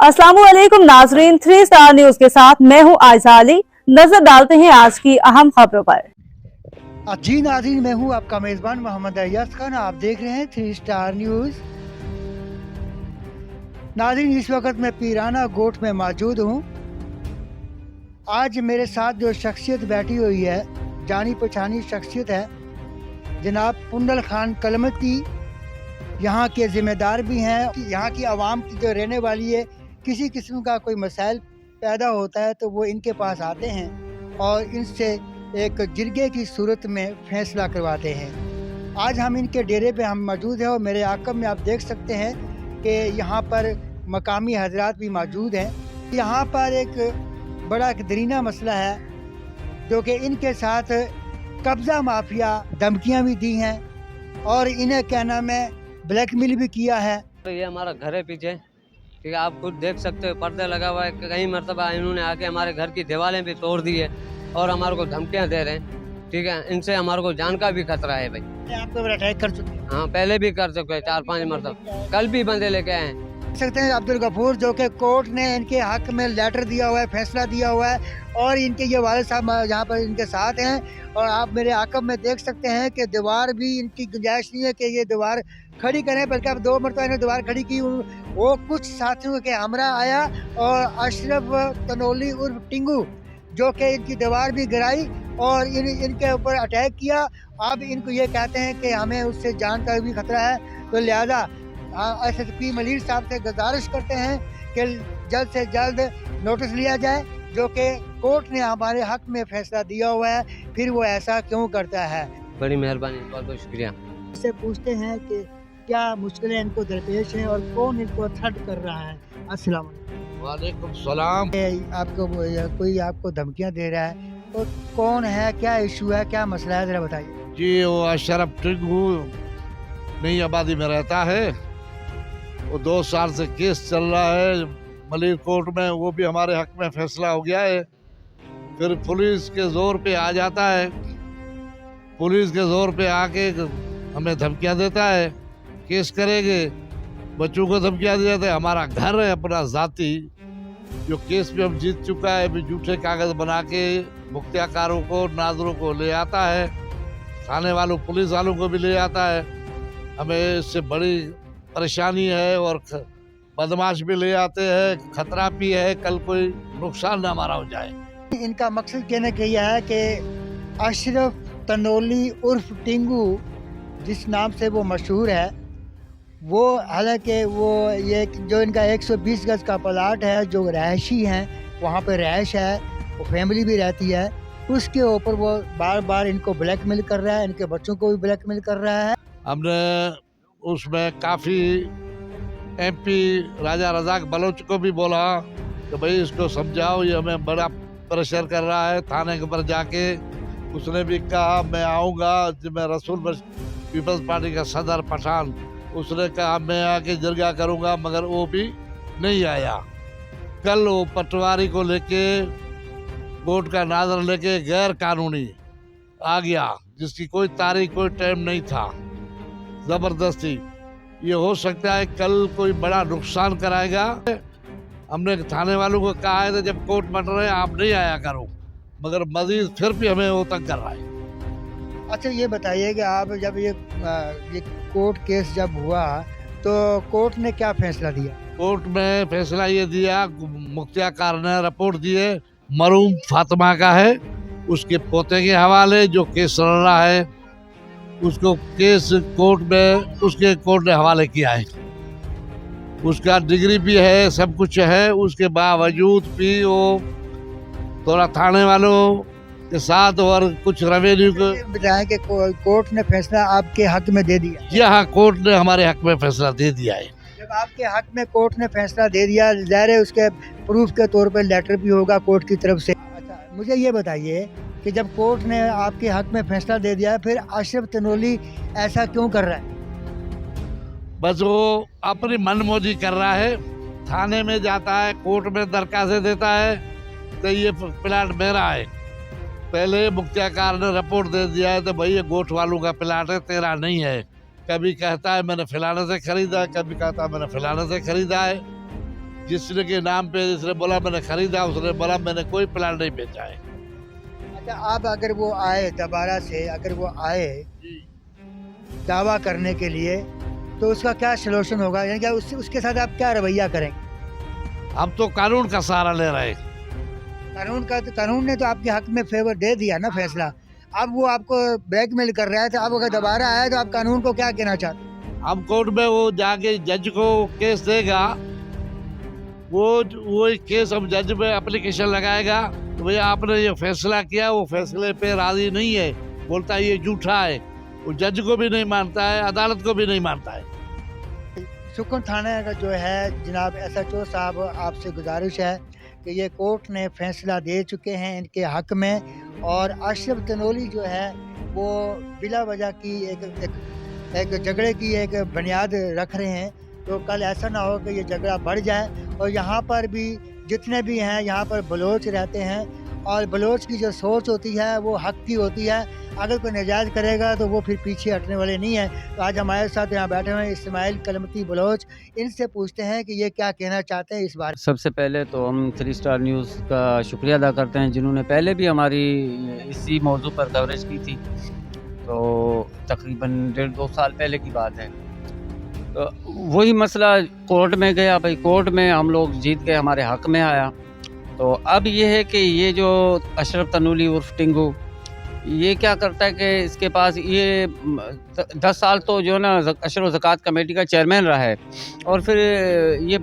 अस्सलामुअलैकुम नाजरीन, 3 star news के साथ मैं हूं आयशा अली। नजर डालते हैं आज की अहम खबरों पर। जी नाज़रीन, मैं हूं आपका मेज़बान मोहम्मद अय्याज खान। आप देख रहे हैं 3 स्टार न्यूज़। नाज़रीन, इस वक्त मैं पीराना गोट में मौजूद हूं। आज मेरे साथ जो शख्सियत बैठी हुई है, जानी पहचानी शख्सियत है, जनाब पुंडल खान कलमती। यहाँ के ज़िम्मेदार भी हैं। यहाँ की आवाम की जो रहने वाली है, किसी किस्म का कोई मसाइल पैदा होता है तो वो इनके पास आते हैं और इनसे एक जिरगे की सूरत में फ़ैसला करवाते हैं। आज हम इनके डेरे पे हम मौजूद हैं और मेरे आकब में आप देख सकते हैं कि यहाँ पर मकामी हजरात भी मौजूद हैं। यहाँ पर एक बड़ा एक दरीना मसला है जो कि इनके साथ कब्ज़ा माफिया धमकियाँ भी दी हैं और इन्हें क्या नाम है ब्लैकमेल भी किया है। तो ये हमारा घर है पीछे, ठीक है, आप खुद देख सकते हो, पर्दे लगा हुआ है। कई मरतबा इन्होंने आके हमारे घर की दीवारें भी तोड़ दी है और हमारे को धमकियां दे रहे हैं, ठीक है। इनसे हमारे को जान का भी खतरा है भाई। आपके ऊपर अटैक कर चुके हैं? हाँ, पहले भी कर चुके हैं 4-5 मरतबा, कल भी बंदे लेके आए हैं। देख सकते हैं अब्दुल गफूर, जो कि कोर्ट ने इनके हक में लेटर दिया हुआ है, फैसला दिया हुआ है और इनके ये वालिद साहब यहाँ पर इनके साथ हैं। और आप मेरे आकब में देख सकते हैं कि दीवार भी इनकी गुंजाइश नहीं है कि ये दीवार खड़ी करें, बल्कि अब 2 मरतबा इन्होंने दीवार खड़ी की। वो कुछ साथियों के हमरा आया और अशरफ तनोली उर्फ टिंगू, जो कि इनकी दीवार भी गिराई और इनके ऊपर अटैक किया। अब इनको ये कहते हैं कि हमें उससे जान का भी खतरा है, तो लिहाजा SSP मलिर साहब से गुजारिश करते हैं कि जल्द से जल्द नोटिस लिया जाए, जो कि कोर्ट ने हमारे हक में फैसला दिया हुआ है, फिर वो ऐसा क्यों करता है। बड़ी मेहरबानी, बहुत बहुत शुक्रिया। इससे पूछते हैं कि क्या मुश्किलें इनको दरपेश हैं और कौन इनको थ्रेट कर रहा है। अस्सलाम वालेकुम सलाम। आपको कोई आपको धमकियां दे रहा है, तो कौन है, क्या इशू है, क्या मसला है, जरा बताइए। जी, वो अशरफ टिंगू नई आबादी में रहता है। वो 2 साल से केस चल रहा है मलिर कोर्ट में, वो भी हमारे हक में फैसला हो गया है। फिर पुलिस के जोर पे आ जाता है, पुलिस के जोर पे आके हमें धमकियां देता है, केस करेंगे। बच्चों को धमकियां दी जाती है। हमारा घर है अपना जाती, जो केस पे हम जीत चुका है, भी झूठे कागज बना के मुख्तियाकारों को, नाजरों को ले आता है, थाने वालों पुलिस वालों को भी ले आता है। हमें इससे बड़ी परेशानी है और बदमाश भी ले आते हैं, खतरा भी है कल कोई नुकसान ना हमारा हो जाए। इनका मकसद कहने का यह है कि अशरफ तनोली उर्फ टिंगू, जिस नाम से वो मशहूर है, वो हालांकि वो ये जो इनका 120 गज का प्लाट है, जो रहायशी हैं वहाँ पे रहायश है, वो फैमिली भी रहती है, उसके ऊपर वो बार बार इनको ब्लैकमेल कर रहा है, इनके बच्चों को भी ब्लैकमेल कर रहा है। हमने उसमें काफ़ी MP राजा रजाक बलोच को भी बोला कि भाई इसको समझाओ, ये हमें बड़ा प्रेशर कर रहा है। थाने के ऊपर जाके उसने भी कहा मैं आऊँगा, मैं रसूल पीपल्स पार्टी का सदर पठान, उसने कहा मैं आके जरगा करूँगा, मगर वो भी नहीं आया। कल वो पटवारी को लेके, कोर्ट का नाजर लेके गैर कानूनी आ गया, जिसकी कोई तारीख कोई टाइम नहीं था, जबरदस्ती। ये हो सकता है कल कोई बड़ा नुकसान कराएगा। हमने थाने वालों को कहा है, जब कोर्ट बन रहे आप नहीं आया करो, मगर मजीद फिर भी हमें वो तंग कर रहा है। अच्छा, ये बताइए कि आप जब ये कोर्ट केस जब हुआ तो कोर्ट ने क्या फैसला दिया? कोर्ट में फैसला ये दिया, मुख्तियाकार ने रिपोर्ट दिए, मरूम फातिमा का है, उसके पोते के हवाले जो केस चल रहा है, उसको केस कोर्ट में उसके कोर्ट ने हवाले किया है। उसका डिग्री भी है, सब कुछ है, उसके बावजूद भी वो थोड़ा थाने वालों के साथ और कुछ रेवेन्यू को बताएं कि कोर्ट ने फैसला आपके हक में दे दिया। जी हाँ, कोर्ट ने हमारे हक में फैसला दे दिया है। जब आपके हक में कोर्ट ने फैसला दे दिया, ज़ाहिर है उसके प्रूफ के तौर पर लेटर भी होगा कोर्ट की तरफ से। अच्छा, मुझे ये बताइए कि जब कोर्ट ने आपके हक में फैसला दे दिया, फिर अशरफ तनोली ऐसा क्यों कर रहा है? बस वो अपनी मनमौजी कर रहा है, थाने में जाता है, कोर्ट में दरखास्त देता है तो ये प्लाट मेरा है। पहले मुख्तियाकार ने रिपोर्ट दे दिया है तो भाई ये गोठ वालों का प्लाट है, तेरा नहीं है। कभी कहता है मैंने फलाने से खरीदा है, कभी कहता है मैंने फलाने से खरीदा है। जिसने के नाम पे जिसने बोला मैंने खरीदा, उसने बोला मैंने कोई प्लाट नहीं बेचा है। अच्छा, आप अगर वो आए दोबारा से, अगर वो आए दावा करने के लिए, तो उसका क्या सलूशन होगा, यानी कि उसके साथ आप क्या रवैया करेंगे? हम तो कानून का सहारा ले रहे हैं। कानून ने तो आपके हक में फेवर दे दिया ना फैसला। अब वो आपको ब्लैकमेल कर रहा है, तो आप अगर दोबारा आए तो आप कानून को क्या कहना चाहते हैं? हम कोर्ट में वो जाके जज को केस देगा, वो केस हम जज में एप्लीकेशन लगाएगा, तो भैया आपने ये फैसला किया, वो फैसले पे राजी नहीं है, बोलता है ये झूठा है, वो जज को भी नहीं मानता है, अदालत को भी नहीं मानता है। सुकन थाने का जो है जनाब SHO साहब, आपसे गुजारिश है कि ये कोर्ट ने फैसला दे चुके हैं इनके हक में, और अशरफ तनोली जो है वो बिला वजह की एक झगड़े की एक बुनियाद रख रहे हैं। तो कल ऐसा ना हो कि ये झगड़ा बढ़ जाए। और यहाँ पर भी जितने भी हैं, यहाँ पर बलोच रहते हैं, और बलोच की जो सोच होती है वो हक की होती है। अगर कोई नाजायज़ करेगा तो वो फिर पीछे हटने वाले नहीं हैं। तो आज हमारे साथ यहाँ बैठे हुए हैं इस्माइल कलमती बलोच। इनसे पूछते हैं कि ये क्या कहना चाहते हैं इस बार। सबसे पहले तो हम 3 स्टार न्यूज़ का शुक्रिया अदा करते हैं, जिन्होंने पहले भी हमारी इसी मौजू पर कवरेज की थी। तो तकरीबन 1.5-2 साल पहले की बात है। तो वही मसला कोर्ट में गया, भाई कोर्ट में हम लोग जीत गए, हमारे हक में आया। तो अब ये है कि ये जो अशरफ तनोली उर्फ टिंगू, ये क्या करता है कि इसके पास ये 10 साल तो जो है ना अशर ज़कात कमेटी का चेयरमैन रहा है, और फिर ये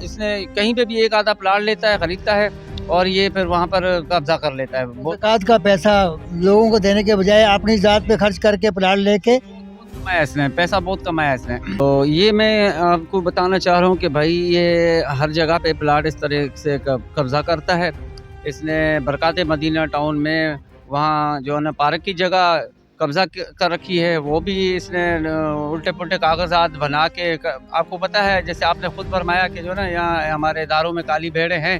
इसने कहीं पे भी एक आधा प्लाट लेता है, ख़रीदता है, और ये फिर वहाँ पर कब्जा कर लेता है। ज़कात का पैसा लोगों को देने के बजाय अपनी ज़ात पे खर्च करके प्लाट लेके कमाया इसने, पैसा बहुत कमाया इसने। तो ये मैं आपको बताना चाह रहा हूँ कि भाई ये हर जगह पे प्लाट इस तरह से कब्जा करता है। इसने बरकात मदीना टाउन में वहाँ जो है ना पार्क की जगह कब्जा कर रखी है, वो भी इसने उल्टे पुल्टे कागजात बना के, आपको पता है जैसे आपने खुद फरमाया कि जो ना यहाँ हमारे इदारों में काली भेड़ें हैं,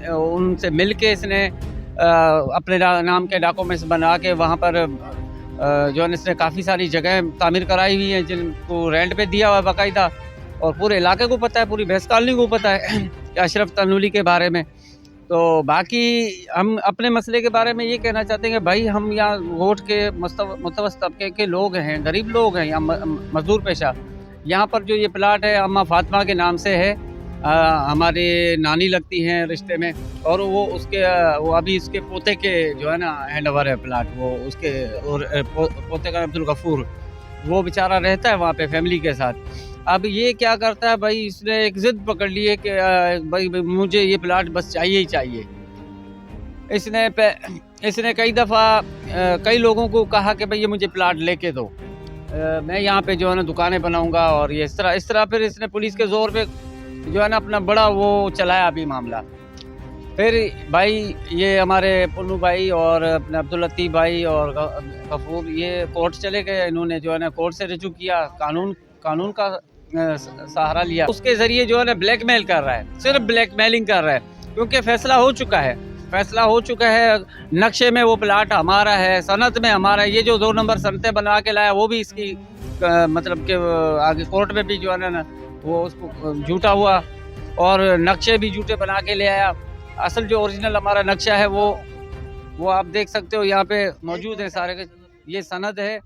उनसे मिल के इसने अपने नाम के डॉक्यूमेंट्स बना के वहाँ पर जो है इसने काफ़ी सारी जगह तामीर कराई हुई हैं, जिनको रेंट पे दिया हुआ है बाकायदा। और पूरे इलाके को पता है, पूरी भैंस कॉलोनी को पता है अशरफ तनोली के बारे में। तो बाकी हम अपने मसले के बारे में ये कहना चाहते हैं कि भाई हम यहाँ वोट के मुतवस्सित तबके के लोग हैं, गरीब लोग हैं, यहाँ मजदूर पेशा। यहाँ पर जो ये प्लाट है अम्मा फातिमा के नाम से है, हमारे नानी लगती हैं रिश्ते में, और वो अभी इसके पोते के जो है ना हैंड ओवर है प्लाट, वो उसके और पोते का अब्दुल गफूर, वो बेचारा रहता है वहाँ पे फैमिली के साथ। अब ये क्या करता है भाई, इसने एक जिद पकड़ ली है कि भाई मुझे ये प्लाट बस चाहिए ही चाहिए। इसने कई दफ़ा कई लोगों को कहा कि भाई ये मुझे प्लाट लेके दो, मैं यहाँ पे जो है ना दुकानें बनाऊंगा, और ये इस तरह फिर इसने पुलिस के जोर पे जो है ना अपना बड़ा वो चलाया अभी मामला। फिर भाई ये हमारे पुन्नू भाई और अपने अब्दुल लतीफ़ भाई और गफूर ये कोर्ट चले गए। इन्होंने जो है ना कोर्ट से रिजू किया, कानून का सहारा लिया। उसके ज़रिए जो है ना ब्लैकमेल कर रहा है, सिर्फ ब्लैकमेलिंग कर रहा है, क्योंकि फैसला हो चुका है। नक्शे में वो प्लाट हमारा है, सनत में हमारा है। ये जो 2 नंबर सनतें बना के लाया वो भी इसकी मतलब कि आगे कोर्ट में भी जो है ना वो उसको झूठा हुआ, और नक्शे भी झूठे बना के ले आया। असल जो ओरिजिनल हमारा नक्शा है वो आप देख सकते हो, यहाँ पे मौजूद है सारे। ये सनद है,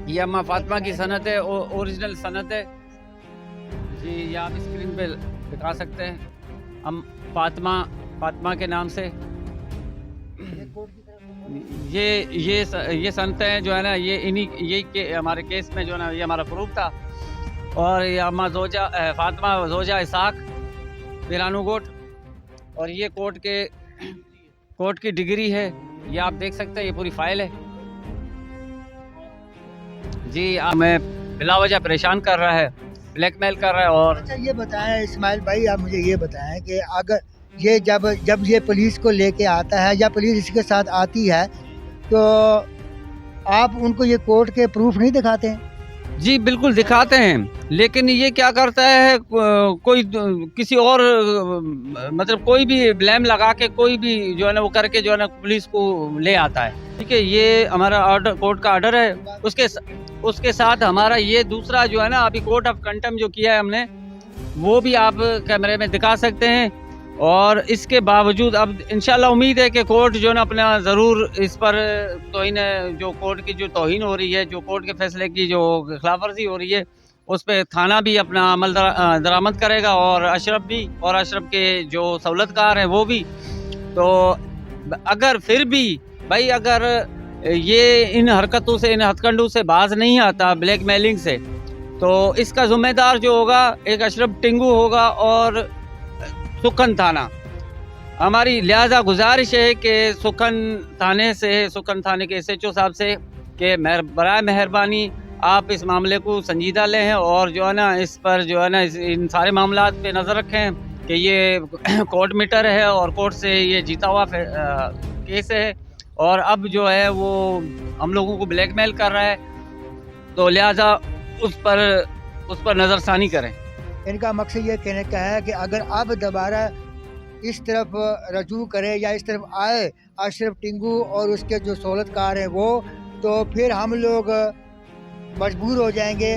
ये अम्मा फातिमा की सनत है, ओरिजिनल सनत है जी। ये आप स्क्रीन पे दिखा सकते हैं, हम फातिमा के नाम से ये सनतें हैं जो है ना, ये हमारे केस में जो है ना ये हमारा प्रूफ था। और ये अम्मा फातिमा जोजा इसाक पिरानू गोट, और ये कोर्ट की डिग्री है, ये आप देख सकते हैं, ये पूरी फाइल है जी। मैं बिला वजह परेशान कर रहा है, ब्लैकमेल कर रहा है। और अच्छा ये बताएं इस्माइल भाई, आप मुझे ये बताएं कि अगर ये जब ये पुलिस को लेके आता है या पुलिस इसके साथ आती है, तो आप उनको ये कोर्ट के प्रूफ नहीं दिखाते हैं? जी बिल्कुल दिखाते हैं, लेकिन ये क्या करता है, कोई किसी और मतलब कोई भी ब्लेम लगा के कोई भी जो है ना वो करके जो है ना पुलिस को ले आता है। ठीक है, ये हमारा ऑर्डर, कोर्ट का ऑर्डर है। उसके साथ हमारा ये दूसरा जो है ना अभी कोर्ट ऑफ कंटेम्प्ट जो किया है हमने, वो भी आप कैमरे में दिखा सकते हैं। और इसके बावजूद अब इंशाल्लाह उम्मीद है कि कोर्ट जो ना अपना ज़रूर इस पर तौहीन, जो कोर्ट की जो तौहीन हो रही है, जो कोर्ट के फैसले की जो खिलाफ वर्जी हो रही है, उस पर थाना भी अपना अमल दरामद करेगा और अशरफ भी, और अशरफ के जो सहूलतकार हैं वो भी। तो अगर फिर भी भाई अगर ये इन हरकतों से, इन हथकंडों से बाज नहीं आता, ब्लैकमेलिंग से, तो इसका जिम्मेदार जो होगा एक अशरफ टिंगू होगा और सुखन थाना। हमारी लिहाजा गुजारिश है कि सुखन थाने के SHO साहब से कि बराए मेहरबानी आप इस मामले को संजीदा लें और जो है ना इस पर जो है ना इन सारे मामलात पे नज़र रखें कि ये कोर्ट मैटर है और कोर्ट से ये जीता हुआ केस है और अब जो है वो हम लोगों को ब्लैकमेल कर रहा है, तो लिहाजा उस पर नज़रसानी करें। इनका मकसद ये कहने का है कि अगर अब दोबारा इस तरफ रजू करे या इस तरफ आए अशरफ टिंगू और उसके जो सहूलतकार हैं वो, तो फिर हम लोग मजबूर हो जाएंगे।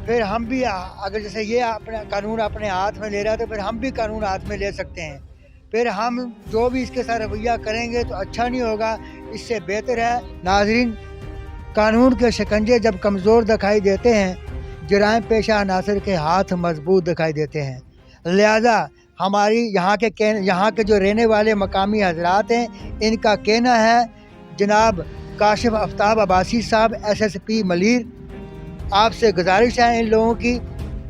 फिर हम भी अगर जैसे ये अपना कानून अपने हाथ में ले रहा है तो फिर हम भी कानून हाथ में ले सकते हैं। फिर हम जो भी इसके साथ रवैया करेंगे तो अच्छा नहीं होगा, इससे बेहतर है। नाजरीन, कानून के शिकंजे जब कमज़ोर दिखाई देते हैं, जराइम पेशा अनासर के हाथ मजबूत दिखाई देते हैं। लिहाजा हमारी यहाँ के जो रहने वाले मकामी हजरात हैं, इनका कहना है, जनाब काशिफ आफ्ताब अब्बासी साहब SSP मलीर, आपसे गुजारिश है इन लोगों की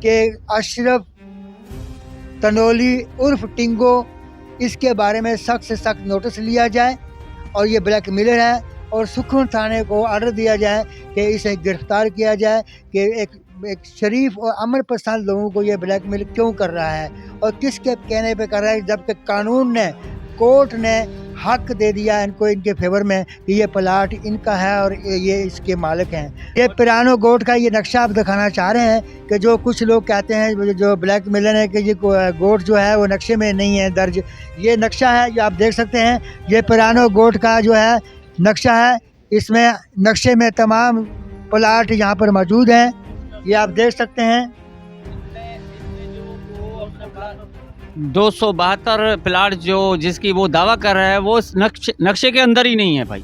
कि अशरफ तनोली उर्फ टिंगो, इसके बारे में सख्त से सख्त नोटिस लिया जाए और ये ब्लैकमेलर है और सुखन थाने को ऑर्डर दिया जाए कि इसे गिरफ्तार किया जाए कि एक शरीफ और अमन पसंद लोगों को ये ब्लैकमेल क्यों कर रहा है और किसके कहने पे कर रहा है, जबकि कानून ने, कोर्ट ने हक दे दिया इनको, इनके फेवर में कि ये प्लाट इनका है और ये इसके मालिक हैं। ये पिरानो गोट का ये नक्शा आप दिखाना चाह रहे हैं कि जो कुछ लोग कहते हैं, जो ब्लैकमेलर है, कि ये गोट जो है वो नक्शे में नहीं है दर्ज। ये नक्शा है जो आप देख सकते हैं, ये पिरानो गोट का जो है नक्शा है। इसमें नक्शे में तमाम प्लाट यहाँ पर मौजूद हैं, ये आप देख सकते हैं। 272 प्लाट जो जिसकी वो दावा कर रहा है वो इस नक्शे के अंदर ही नहीं है भाई,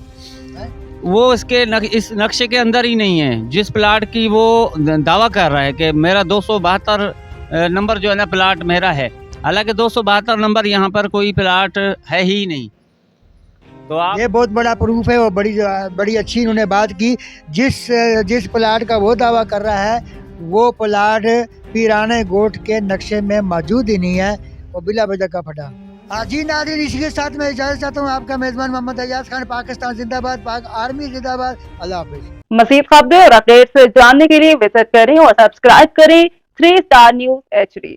वो इस नक्शे के अंदर ही नहीं है। जिस प्लाट की वो दावा कर रहा है कि मेरा 272 नंबर जो है ना प्लाट मेरा है, हालांकि 272 नंबर यहाँ पर कोई प्लाट है ही नहीं। तो आप ये बहुत बड़ा प्रूफ है और बड़ी अच्छी इन्होंने बात की। जिस प्लाट का वो दावा कर रहा है वो प्लाट पीराने गोट के नक्शे में मौजूद ही नहीं है, वो बिला वजह का फटा। हाँ जी नाज़रीन, इसी के साथ मैं इजाज़त चाहता हूँ। आपका मेज़बान मोहम्मद अयाज खान, पाकिस्तान जिंदाबाद, पाक आर्मी जिंदाबाद। अल्लाह हाफिज़। मज़ीद खबरें और अपडेट्स जानने के लिए विजिट करें और सब्सक्राइब करें 3 स्टार न्यूज़ HD।